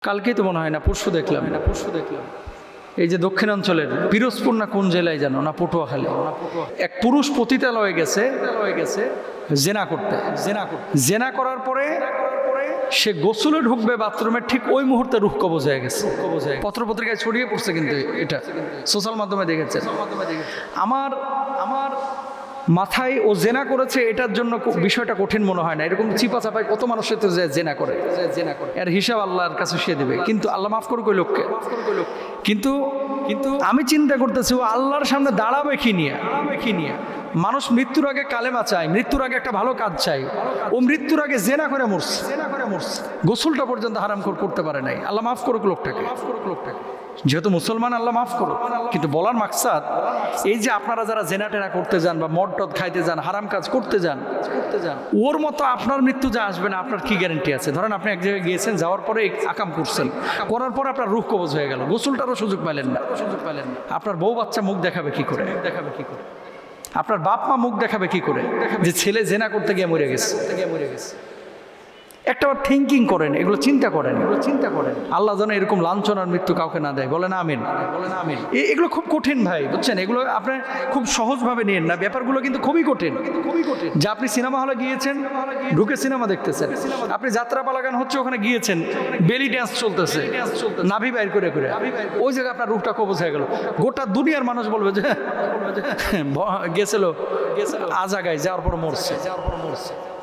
কালকেই তো মনে হয় না পরশু দেখলাম এই যে দক্ষিণাঞ্চলের পিরোজপুর না কোন জেলায় জানো না পটুয়াখালী এক পুরুষ পতিতালয়ে গেছে জেনা করার পরে সে গোসলে ঢুকবে বাথরুমে, ঠিক ওই মুহূর্তে রুহ কবজ হয়ে গেছে। পত্রপত্রিকায় ছড়িয়ে পড়ছে, কিন্তু এটা সোশ্যাল মাধ্যমে দেখেছেন। আমার মাথায় ও জেনা করেছে এটার জন্য বিষয়টা কঠিন মনে হয় না। এরকম চিপা চাপায় কত মানুষের তো জেনা করে, এর হিসাব আল্লাহর কাছে সে দেবে, কিন্তু আল্লাহ মাফ করুক ওই লোককে। কিন্তু আমি চিন্তা করতেছি ও আল্লাহর সামনে দাঁড়াবে কি নিয়ে। মানুষ মৃত্যুর আগে কালেমা চায়, মৃত্যুর আগে একটা ভালো কাজ চাই, ও মৃত্যুর আগে জেনা করে মরছে। গোসলটা পর্যন্ত হারাম করতে পারে নাই। আল্লাহ মাফ করুক লোকটাকে। যেহেতু মুসলমান, আল্লাহ মাফ করুক। কিন্তু বলার মাকসাদ এই যে আপনারা যারা জেনা টেনা করতে যান বা মদ টদ খাইতে যান, হারাম কাজ করতে যান, ওর মতো আপনার মৃত্যু যা আসবে না, আপনার কি গ্যারান্টি আছে? ধরেন আপনি এক জায়গায় গিয়েছেন, যাওয়ার পরে আকাম করছেন, করার পর আপনার রুহ কবজ হয়ে গেল, গোসলটারও সুযোগ পেলেন না। আপনার বউ বাচ্চা মুখ দেখাবে কি করে? আপনার বাপ মা মুখ দেখাবে কি করে যে ছেলে জেনা করতে গিয়ে মরে গেছে? একটা থিঙ্কিং করেন, এগুলো চিন্তা করেন। আল্লাহ যেন এরকম লাঞ্ছনার মৃত্যু কাউকে না দেয়। বলেন আমিন। এগুলো খুব কঠিন ভাই, বুঝছেন? এগুলো আপনি খুব সহজভাবে নিয়েন না, ব্যাপারগুলো কিন্তু খুবই কঠিন। যে আপনি সিনেমা হলে গিয়েছেন, ঢুকে সিনেমা দেখতেছেন, আপনি যাত্রাপালা গান হচ্ছে ওখানে গিয়েছেন, বেলি ড্যান্স চলতেছে, নাভি বাইর করে ওই জায়গায় আপনার রূপটা কবজ হয়ে গেল। গোটা দুনিয়ার মানুষ বলবে যে গেছিল আজাগায়, যাওয়ার পর মরছে।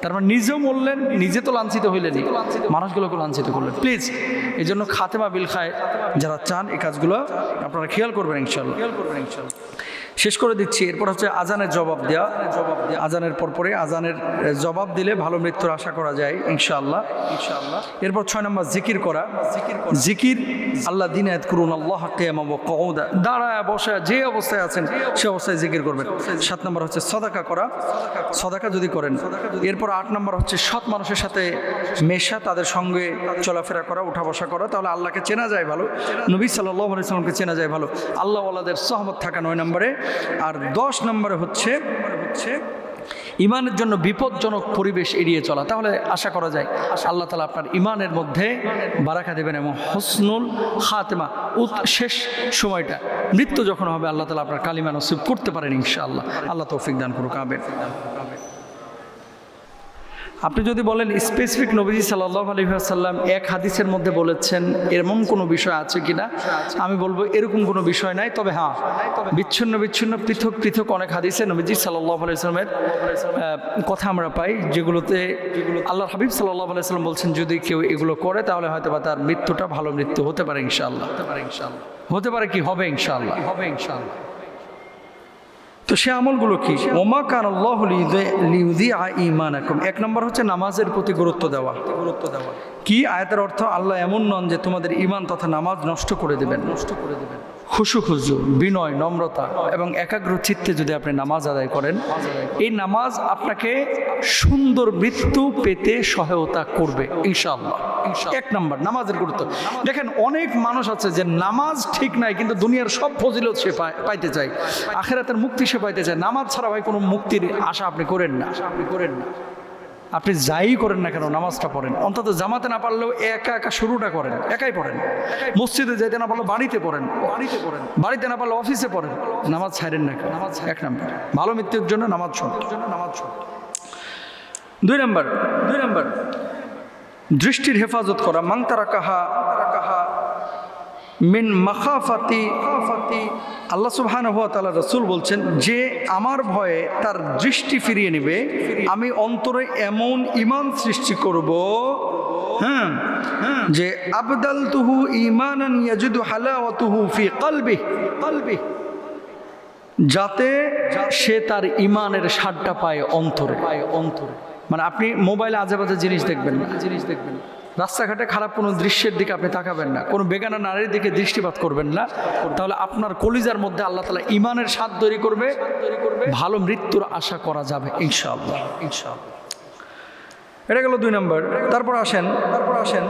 তার মানে নিজেও মরলেন, নিজে তো লাঞ্ছিত হইলেনি, মানুষগুলোকে লাঞ্ছিত করলেন। প্লিজ এই জন্য খাতেমা বিল খায় যারা চান, এই কাজগুলো আপনারা খেয়াল করবেন ইনশাল্লাহ। শেষ করে দিচ্ছি। এরপর হচ্ছে আজানের জবাব দেওয়া। আজানের পরে আজানের জবাব দিলে ভালো মৃত্যুর আশা করা যায় ইনশাআল্লাহ। এরপর 6 নম্বর জিকির করা। জিকির আল্লাহ দিন আয়াত করুন, আল্লাহ কিয়ামা ওয়া কুউদা, দাঁড়ায় বসে যে অবস্থায় আছেন সে অবস্থায় জিকির করবেন। 7 নম্বর হচ্ছে সদাকা করা, সদাকা যদি করেন। এরপর 8 নম্বর হচ্ছে সৎ মানুষের সাথে মেশা, তাদের সঙ্গে চলাফেরা করা, উঠা বসা করা, তাহলে আল্লাহকে চেনা যায় ভালো, নবী সাল্লাল্লাহু আলাইহি ওয়াসাল্লামকে চেনা যায় ভালো, আল্লাহ ওয়ালাদের সহমত থাকা 9 নম্বরে। আর 10 নম্বরে হচ্ছে ইমানের জন্য বিপজ্জনক পরিবেশ এড়িয়ে চলা, তাহলে আশা করা যায় আল্লাহ তাআলা আপনার ইমানের মধ্যে বারাকা দেবেন এবং হসনুল খাতেমা, শেষ সময়টা মৃত্যু যখন হবে আল্লাহ তাআলা আপনার কালিমা নসিব করতে পারেন ইনশাআল্লাহ। আল্লাহ তৌফিক দান করুক, আমিন। আপনি যদি বলেন স্পেসিফিক নবীজি সাল্লাল্লাহু আলাইহি ওয়াসাল্লাম এক হাদিসের মধ্যে বলেছেন এমন কোনো বিষয় আছে কিনা, আমি বলবো এরকম কোনো বিষয় নাই। তবে হ্যাঁ, বিচ্ছিন্ন পৃথক অনেক হাদিসে নবীজি সাল্লাল্লাহু আলাইহি ওয়াসাল্লামের কথা আমরা পাই, যেগুলোতে আল্লাহর হাবিব সাল্লাল্লাহু আলাইহি ওয়াসাল্লাম বলছেন যদি কেউ এগুলো করে তাহলে হয়তো বা তার মৃত্যুটা ভালো মৃত্যু হতে পারে ইনশাআল্লাহ। হতে পারে কি হবে ইনশাআল্লাহ। তো সে আমলগুলো কি? ওমা কানাল্লাহু লিইউযিআ ঈমানাকুম। 1 নম্বর হচ্ছে নামাজের প্রতি গুরুত্ব দেওয়া। কি আয়াতের অর্থ? আল্লাহ এমন নন যে তোমাদের ঈমান তথা নামাজ নষ্ট করে দেবেন। খুশু, বিনয়, নম্রতা এবং একাগ্র চিত্তে যদি আপনি নামাজ আদায় করেন, এই নামাজ আপনাকে সুন্দর মৃত্যু পেতে সহায়তা করবে ইনশাআল্লাহ। 1 নম্বর নামাজের গুরুত্ব। দেখেন অনেক মানুষ আছে যে নামাজ ঠিক নাই, কিন্তু দুনিয়ার সব ফজিলত সে পাইতে চায়, আখিরাতের মুক্তি সে পাইতে চায়। নামাজ ছাড়া ভাই কোনো মুক্তির আশা আপনি করেন না। আপনি যাই করেন না কেন নামাজটা পড়েন, অন্তত জামাতে না পারলেও একা শুরুটা করেন, একাই পড়েন। মসজিদে যাইতে না পারলে বাড়িতে পড়েন, বাড়িতে না পারলে অফিসে পড়েন। নামাজ ছাড়েন না কেন? নামাজ 1 নম্বর ভালো মৃত্যুর জন্য নামাজ ছোট। 2 নম্বর দৃষ্টির হেফাজত করা। মান তারাকাহা মিন মাখাফাতি, আল্লাহ সুবহানাহু ওয়া তাআলা রাসূল বলছেন যে আমার ভয়ে তার দৃষ্টি ফিরিয়ে নেবে, আমি অন্তরে এমন ঈমান সৃষ্টি করব যে আবদালতুহু ঈমানান ইয়াজিদু হালাওয়াতুহু ফি কলবি, যাতে সে তার ঈমানের স্বাদটা পায় অন্তরে। মানে আপনি মোবাইলে আজেবাজে জিনিস দেখবেন না, রাস্তাঘাটে খারাপ কোনো দৃশ্যের দিকে আপনি তাকাবেন না, কোনো বেগানা নারীর দিকে দৃষ্টিপাত করবেন না, তাহলে আপনার কলিজার মধ্যে আল্লাহ তাআলা ঈমানের স্বাদ তৈরি করবে, ভালো মৃত্যুর আশা করা যাবে ইনশাআল্লাহ। এটা গেল 2 নম্বর। তারপর আসেন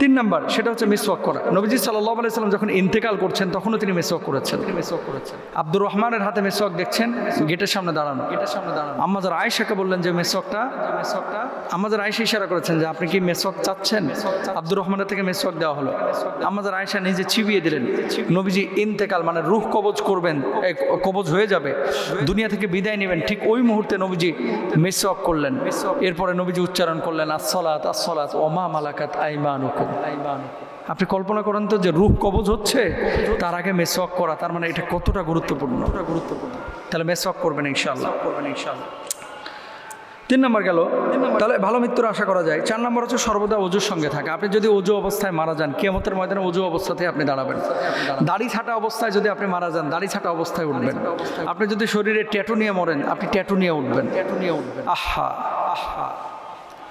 3 নম্বর, সেটা হচ্ছে মিসওয়াক করা। নবীজি সাল্লাল্লাহু আলাইহি সাল্লাম যখন ইন্তেকাল করছেন তখনও তিনি মিসওয়াক করেছেন। আব্দুর রহমানের হাতে মিসওয়াক দেখছেন, গেটের সামনে দাঁড়ানো। আম্মা যারা আয়েশাকে বললেন যে মিসওয়াকটা, আম্মা যারা আয়েশা ইশারা করেছেন যে আপনি কি মিসওয়াক চাচ্ছেন? আব্দুর রহমানের থেকে মিসওয়াক দেওয়া হলো। আম্মা যারা আয়েশা নিজে চিবিয়ে দিলেন। নবীজি ইন্তেকাল মানে রূহ কবজ করবেন, কবজ হয়ে যাবে, দুনিয়া থেকে বিদায় নেবেন, ঠিক ওই মুহূর্তে নবীজি মিসওয়াক করলেন। এরপরে নবীজি উচ্চারণ করলেন আসসালাত আসসালাত ওয়া মা মালাকাত আইমানুকুম। আপনি কল্পনা করেন তো যে রূহ কবজ হচ্ছে, তার আগে মিসওয়াক করা, তার মানে এটা কতটা গুরুত্বপূর্ণ। তাহলে মিসওয়াক করবেন ইনশাআল্লাহ। 3 নম্বর গেল, তাহলে ভালো মৃত্যুর আশা করা যায়। 4 নম্বর হচ্ছে সর্বদা ওযুর সঙ্গে থাকা। আপনি যদি ওযু অবস্থায় মারা যান, কিয়ামতের ময়দানে ওযু অবস্থাতে আপনি দাঁড়াবেন। দাড়ি ছাটা অবস্থায় যদি আপনি মারা যান, দাড়ি ছাটা অবস্থায় উঠবেন। আপনি যদি শরীরে ট্যাটু নিয়ে মরেন, আপনি ট্যাটু নিয়ে উঠবেন। আহা আহা